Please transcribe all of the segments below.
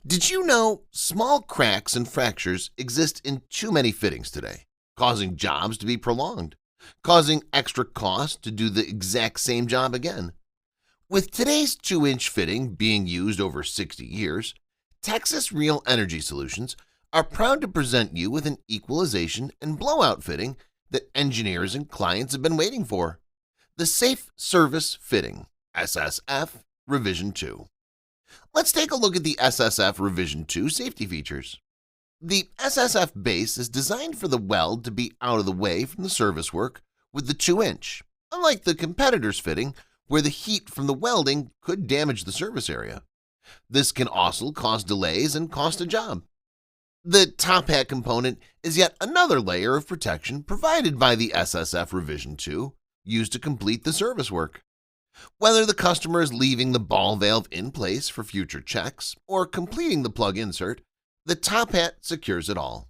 Did you know small cracks and fractures exist in too many fittings today, causing jobs to be prolonged, causing extra cost to do the exact same job again? With today's 2-inch fitting being used over 60 years, Texas Real Energy Solutions are proud to present you with an equalization and blowout fitting that engineers and clients have been waiting for. The Safe Service Fitting, SSF Revision 2. Let's take a look at the SSF Revision 2 safety features. The SSF base is designed for the weld to be out of the way from the service work with the 2-inch, unlike the competitor's fitting where the heat from the welding could damage the service area. This can also cause delays and cost a job. The top hat component is yet another layer of protection provided by the SSF Revision 2 used to complete the service work. Whether the customer is leaving the ball valve in place for future checks or completing the plug insert, the top hat secures it all.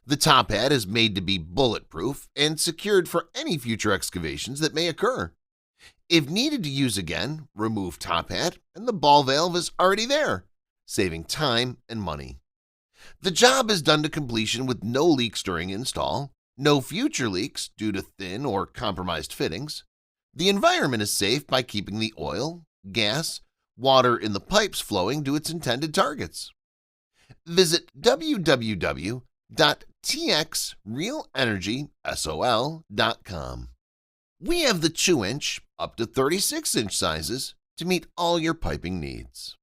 The top hat is made to be bulletproof and secured for any future excavations that may occur. If needed to use again, remove top hat and the ball valve is already there, saving time and money. The job is done to completion with no leaks during install, no future leaks due to thin or compromised fittings. The environment is safe by keeping the oil, gas, water in the pipes flowing to its intended targets. Visit www.txrealenergysol.com. We have the 2-inch up to 36-inch sizes to meet all your piping needs.